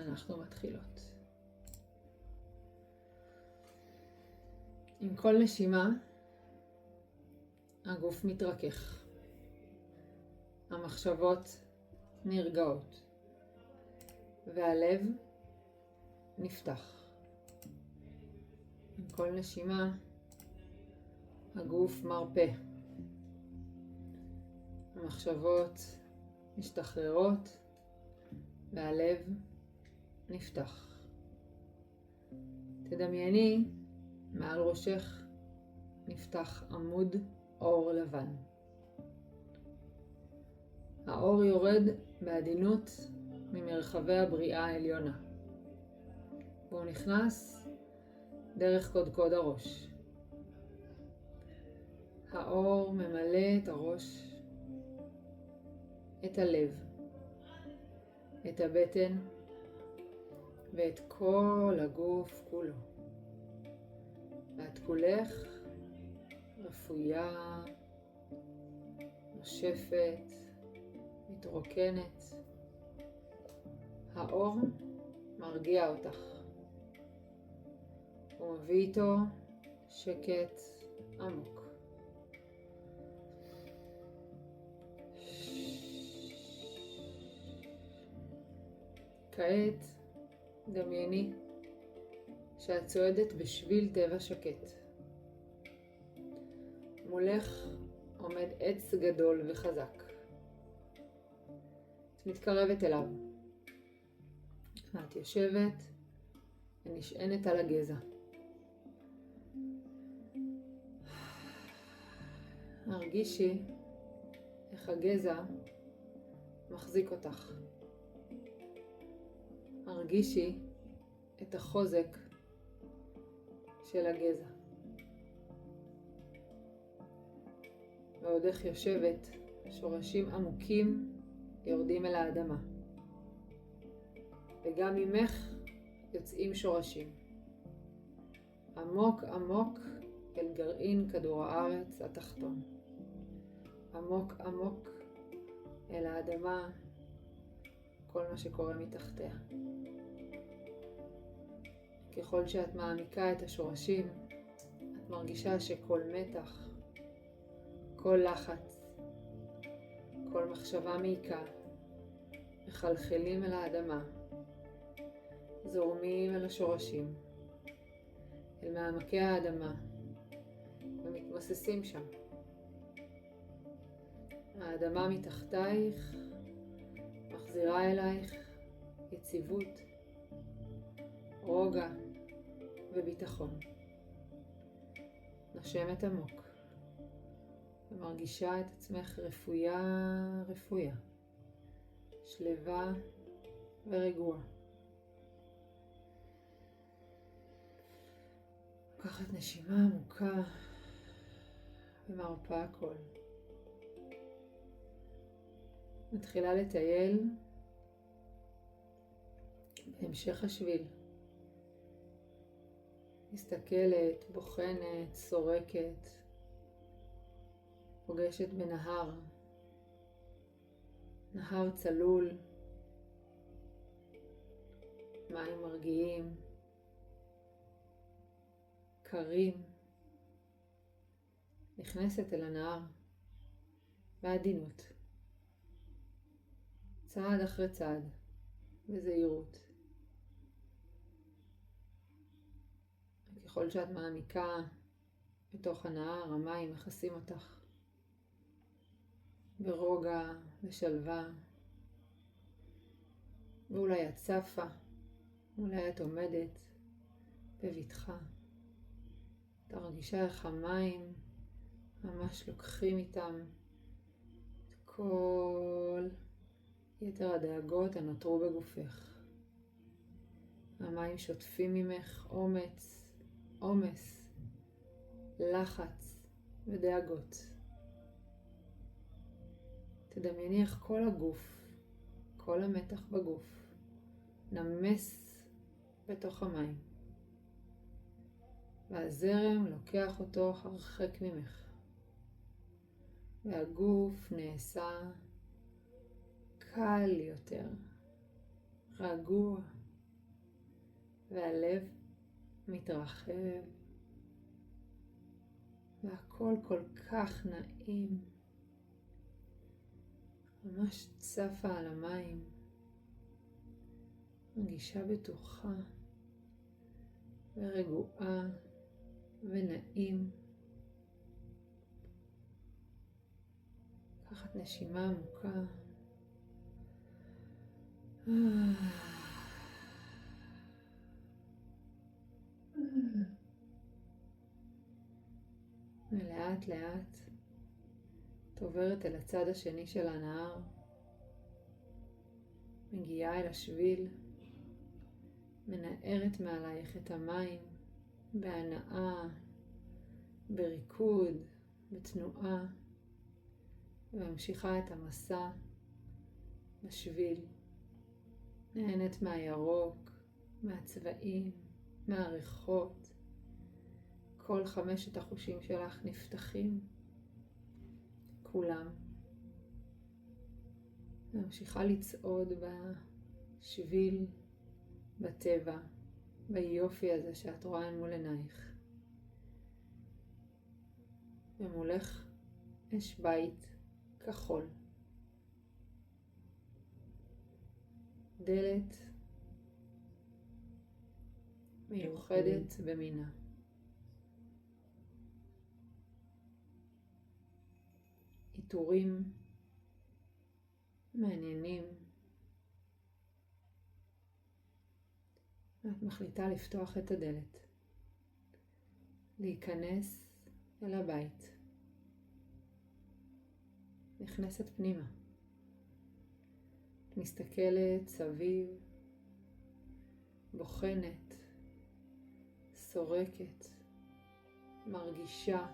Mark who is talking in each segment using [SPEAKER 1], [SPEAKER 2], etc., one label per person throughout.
[SPEAKER 1] אנחנו מתחילות. עם כל נשימה, הגוף מתרכך. המחשבות נרגעות. והלב נפתח. עם כל נשימה, הגוף מרפא. המחשבות משתחררות והלב נפתח. תדמייני מעל ראשך נפתח עמוד אור לבן. האור יורד בעדינות ממרחבי הבריאה העליונה. והוא נכנס דרך קודקוד הראש. האור ממלא את הראש, את הלב, את הבטן ואת כל הגוף כולו. ואת כולך רפויה, נושפת, מתרוקנת. האור מרגיע אותך. הוא מביא איתו שקט עמוק. כעת דמייני שאת צועדת בשביל טבע שקט. מולך עומד עץ גדול וחזק. את מתקרבת אליו. את יושבת ונשענת על הגזע. הרגישי איך הגזע מחזיק אותך. הרגישי את החוזק של הגזע. בעודך יושבת, שורשים עמוקים יורדים אל האדמה. וגם ממך יוצאים שורשים. עמוק עמוק אל גרעין כדור הארץ התחתון. עמוק עמוק אל האדמה, כל מה שקורה מתחתיה. ככל שאת מעמיקה את השורשים, את מרגישה שכל מתח, כל לחץ, כל מחשבה מעיקה, מחלחלים אל האדמה, זורמים אל השורשים, אל מעמקי האדמה, ומתמוססים שם. האדמה מתחתייך מחזירה אלייך יציבות, רוגע וביטחון. נושמת עמוק ומרגישה את עצמך רפויה, שלווה ורגועה. לקחת נשימה עמוקה ומרפאה הכל. מתחילה לטייל בהמשך השביל. מסתכלת, בוחנת, סורקת, פוגשת בנהר, נהר צלול, מים מרגיעים, קרים. נכנסת אל הנהר בעדינות, צעד אחרי צעד, בזהירות. ככל שאת מעמיקה בתוך הנהר, המים מכסים אותך ברוגע ושלווה. ואולי את צפה, אולי את עומדת בבטחה. את מרגישה איך המים ממש לוקחים איתם את כל יתר הדאגות הנותרו בגופך. המים שוטפים ממך עומס, לחץ ודאגות. תדמייני איך כל הגוף, כל המתח בגוף, נמס בתוך המים. והזרם לוקח אותו הרחק ממך. והגוף נעשה קל יותר, רגוע והלב מתרחב, והכל כל כך נעים, ממש צפה על המים, מרגישה בטוחה ורגועה ונעים. קחת נשימה עמוקה. ולאט לאט את עוברת אל הצד השני של הנהר, מגיעה אל השביל, מנערת מעלייך את המים בהנאה, בריקוד, בתנועה, וממשיכה את המסע בשביל. נהנית מהירוק, מהצבעים, מהריחות. כל 5 החושים שלך נפתחים, כולם. ממשיכה לצעוד בשביל, בטבע, ביופי הזה שאת רואה מול עינייך. ומולך יש בית כחול. דלת מיוחדת במינה. עיטורים מעניינים. ואת מחליטה לפתוח את הדלת, להיכנס אל הבית. נכנסת פנימה. את מסתכלת סביב, בוחנת, סורקת, מרגישה.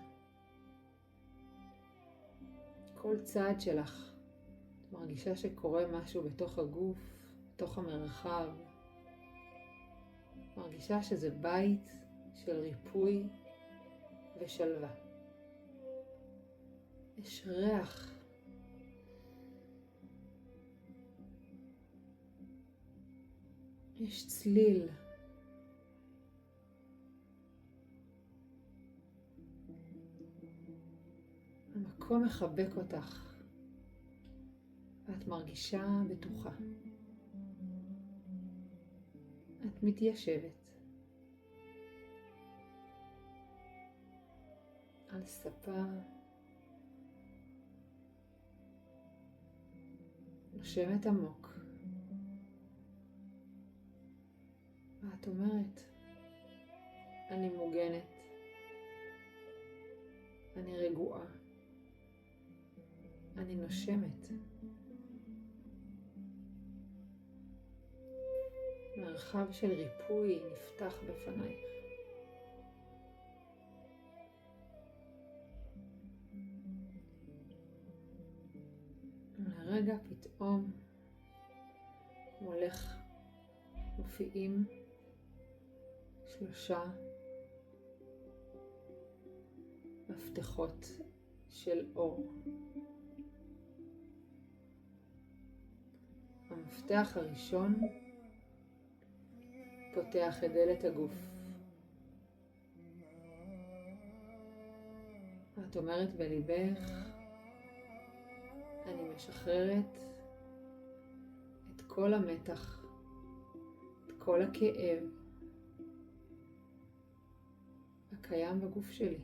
[SPEAKER 1] כל צעד שלך, את מרגישה שקורה משהו בתוך הגוף, בתוך המרחב. מרגישה שזה בית של ריפוי ושלווה. יש ריח. יש צליל. המקום מחבק אותך. ואת מרגישה בטוחה. את מתיישבת על ספה, נושמת עמוק, ואת אומרת, אני מוגנת, אני רגועה, אני נושמת. מרחב של ריפוי נפתח בפנייך. לרגע פתאום מולך מופיעים 3 מפתחות של אור. המפתח הראשון פותח את דלת הגוף. את אומרת בליבך, אני משחררת את כל המתח, את כל הכאב הקיים בגוף שלי.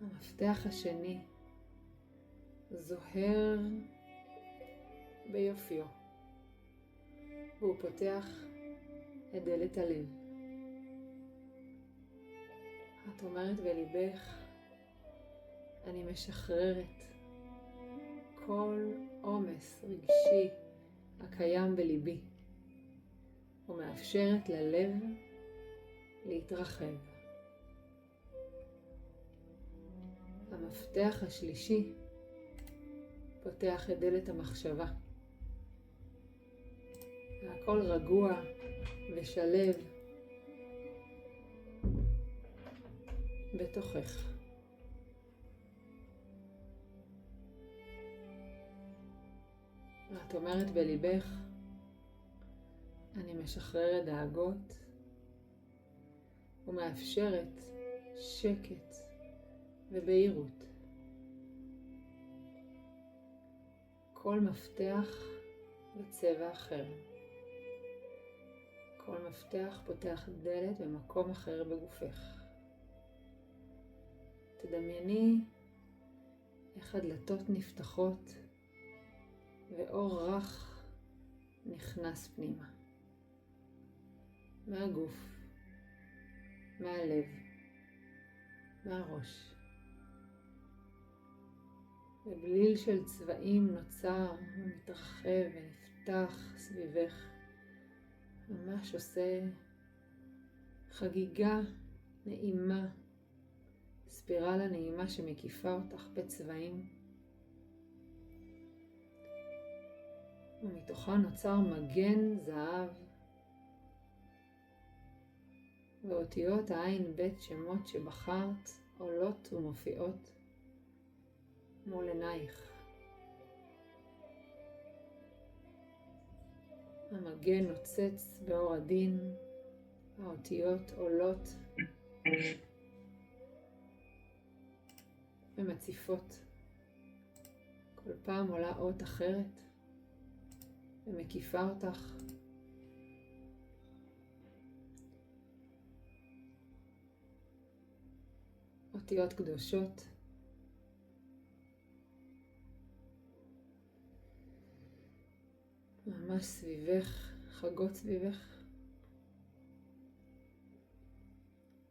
[SPEAKER 1] המפתח השני זוהר ביופיו, והוא פותח את דלת הלב. את אומרת בליבך, אני משחררת כל עומס רגשי הקיים בליבי, ומאפשרת ללב להתרחב. המפתח השלישי פותח את דלת המחשבה. והכל רגוע ושלב בתוכך. ואת אומרת בליבך, אני משחררת דאגות ומאפשרת שקט ובהירות. כל מפתח בצבע אחר. כל מפתח פותח דלת במקום אחר בגופך. תדמייני איך הדלתות נפתחות ואור רך נכנס פנימה. מהגוף, מהלב, מהראש. ובליל של צבעים נוצר ומתרחב ונפתח סביבך. ממש עושה חגיגה נעימה, ספירלה נעימה שמקיפה אותך בצבעים. ומתוכה נוצר מגן זהב. ואותיות העין בית שמות שבחרת עולות ומופיעות מול עינייך. המגן נוצץ באור הדין, האותיות עולות ומציפות. כל פעם עולה אות אחרת ומקיפה אותך. אותיות קדושות. ממש סביבך, חגות סביבך.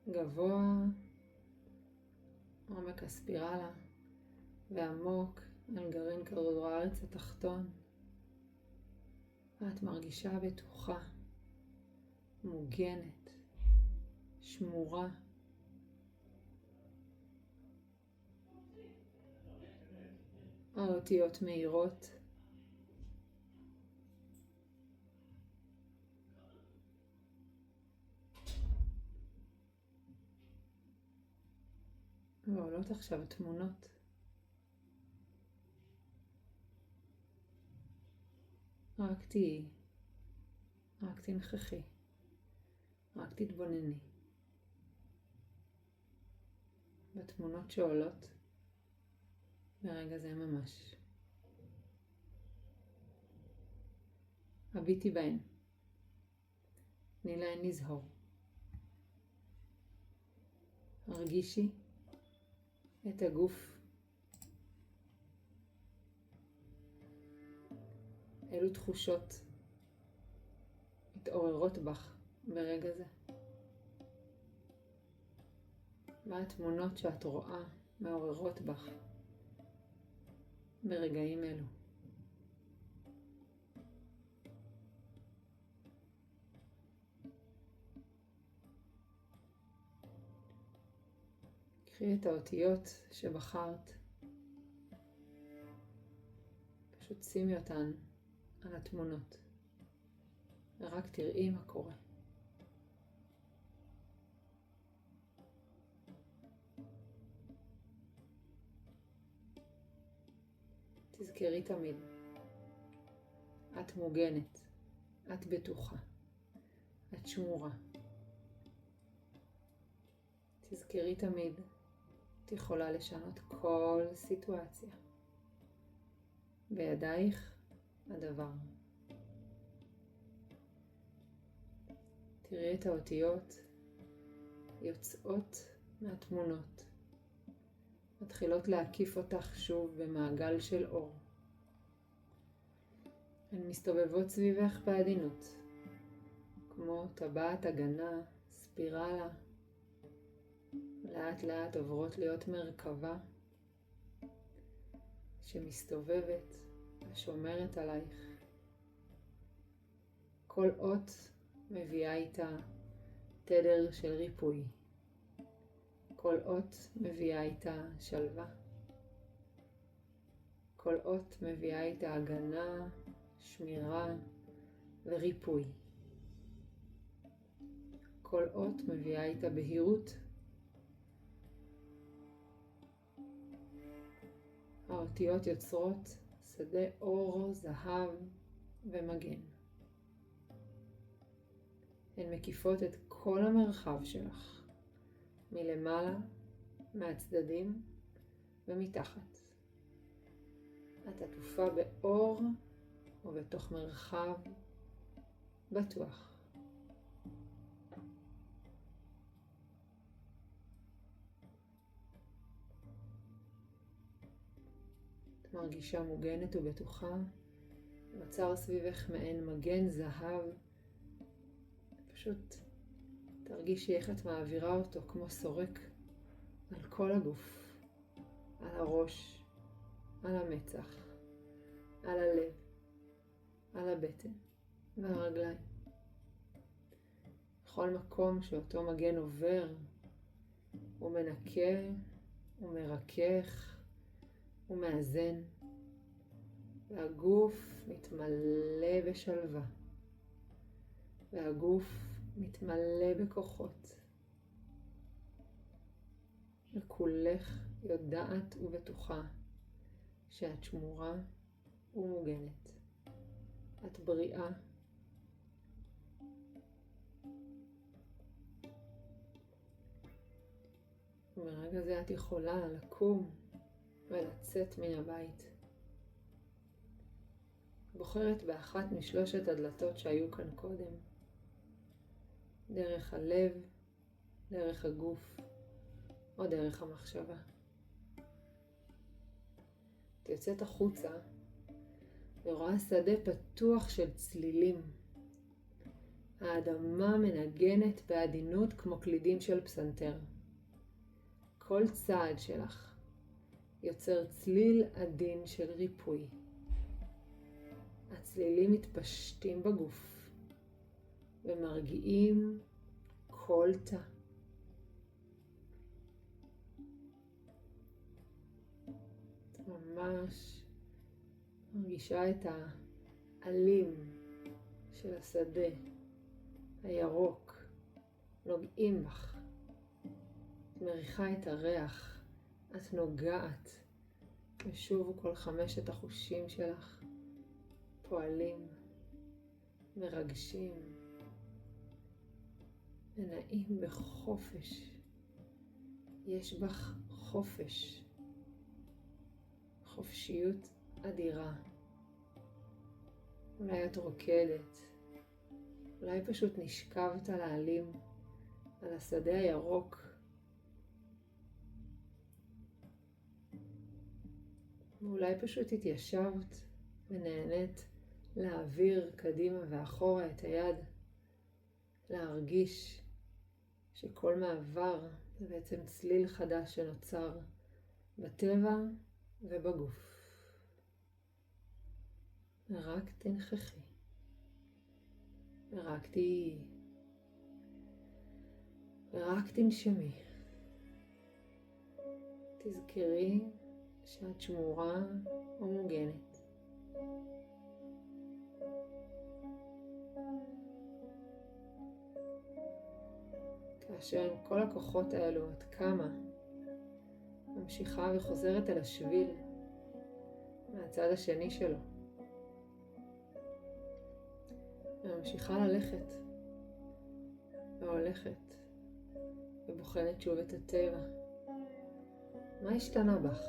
[SPEAKER 1] גבוה, עומק הספירלה, ועמוק על גרעין כדור הארץ התחתון. ואת מרגישה בטוחה, מוגנת, שמורה. האותיות מהירות. ועולות עכשיו תמונות. רק תהיי, רק תנכחי, רק תתבונני. בתמונות שעולות ברגע זה ממש. הביטי בהן. תני להן לזהור. הרגישי את הגוף. אילו תחושות מתעוררות בך ברגע זה. מה התמונות שאת רואה מעוררות בך ברגעים אלו. קחי את האותיות שבחרת, פשוט שימי אותן על התמונות, ורק תראי מה קורה. תזכרי תמיד, את מוגנת, את בטוחה, את שמורה. תזכרי תמיד, את יכולה לשנות כל סיטואציה. בידייך הדבר. תראי את האותיות יוצאות מהתמונות. מתחילות להקיף אותך שוב במעגל של אור. הן מסתובבות סביבך בעדינות, כמו טבעת הגנה, ספירלה. לאט לאט עוברות להיות מרכבה שמסתובבת ושומרת עלייך. כל אות מביאה איתה תדר של ריפוי. כל אות מביאה איתה שלווה. כל אות מביאה איתה הגנה, שמירה וריפוי. כל אות מביאה איתה בהירות. האותיות יוצרות שדה אור, זהב ומגן. הן מקיפות את כל המרחב שלך, מלמעלה, מהצדדים ומתחת. את עטופה באור ובתוך מרחב בטוח. את מרגישה מוגנת ובטוחה. נוצר סביבך מעין מגן זהב. פשוט תרגישי איך את מעבירה אותו כמו סורק על כל הגוף, על הראש, על המצח, על הלב, על הבטן והרגליים. בכל מקום שאותו מגן עובר, הוא מנקה, הוא מרכך, הוא מאזן, והגוף מתמלא בשלווה, והגוף מתמלא בכוחות. וכולך יודעת ובטוחה שאת שמורה ומוגנת. את בריאה. ומרגע זה את יכולה לקום ולצאת מן הבית. בוחרת באחת משלושת הדלתות שהיו כאן קודם. דרך הלב, דרך הגוף או דרך המחשבה. את יוצאת החוצה ורואה שדה פתוח של צלילים. האדמה מנגנת בעדינות כמו קלידים של פסנתר. כל צעד שלך יוצר צליל עדין של ריפוי. הצלילים מתפשטים בגוף ומרגיעים כל תא. את ממש מרגישה את העלים של השדה הירוק נוגעים בך. את מריחה את הריח, את נוגעת, ושוב כל חמשת החושים שלך פועלים, מרגשים, ונעים בחופש. יש בך חופש, חופשיות אדירה. אולי את רוקדת, אולי פשוט נשכבת על העלים, על השדה הירוק. ואולי פשוט התיישבת ונהנית להעביר קדימה ואחורה את היד, להרגיש שכל מעבר זה בעצם צליל חדש שנוצר בטבע ובגוף. ורק תנחכי, ורק תהיי, ורק תנשמי. תזכרי שאת שמורה ומוגנת. כאשר עם כל הכוחות האלו את קמה, ממשיכה וחוזרת אל השביל מהצד השני שלו. וממשיכה ללכת והולכת ובוחנת שוב את הטבע. מה השתנה בך?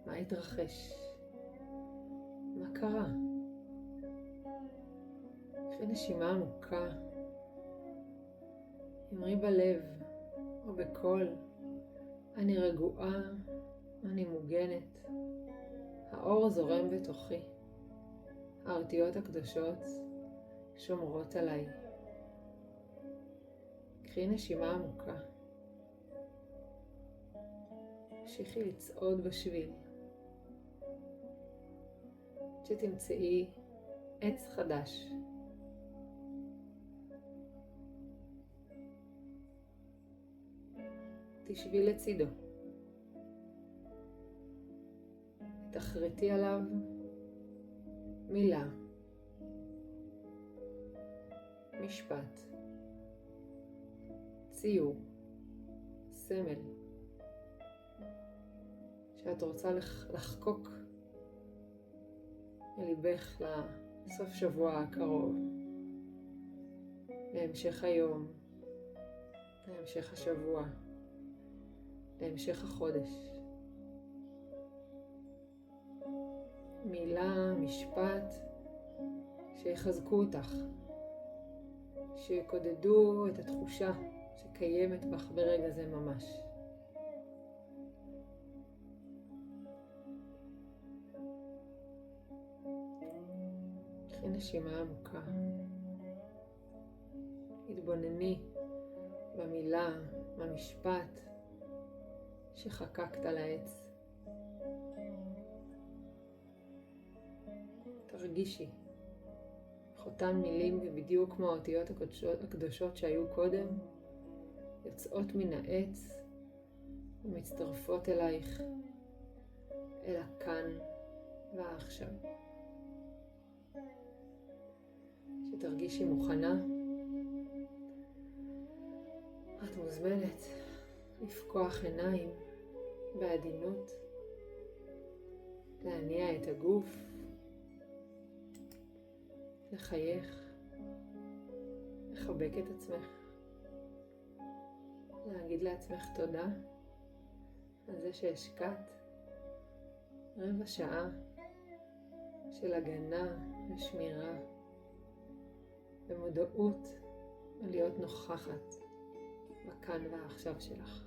[SPEAKER 1] מה התרחש? מה קרה? קחי נשימה עמוקה. אמרי בלב או בקול, אני רגועה, אני מוגנת. האור זורם בתוכי. האותיות הקדושות שומרות עליי. קחי נשימה עמוקה. המשיכי לצעוד בשביל. שתמצאי עץ חדש. תשבי לצידו. תחרטי עליו מילה, משפט, ציור, סמל, שאת רוצה לחקוק לליבך לסוף שבוע הקרוב. להמשך היום, להמשך השבוע, להמשך החודש. מילה, משפט, שיחזקו אותך, שיקודדו את התחושה שקיימת בך ברגע זה ממש. קחי נשימה עמוקה. התבונני במילה, במשפט שחקקת על העץ. תרגישי איך אותן מילים, ובדיוק כמו האותיות הקדושות שהיו קודם, יוצאות מן העץ ומצטרפות אלייך, אל הכאן והעכשיו. שתרגישי מוכנה, את מוזמנת לפקוח עיניים בעדינות, להניע את הגוף, לחייך, לחבק את עצמך, להגיד לעצמך תודה על זה שהשקעת רבע שעה של הגנה ושמירה ומודעות ולהיות נוכחת בכאן והעכשיו שלך.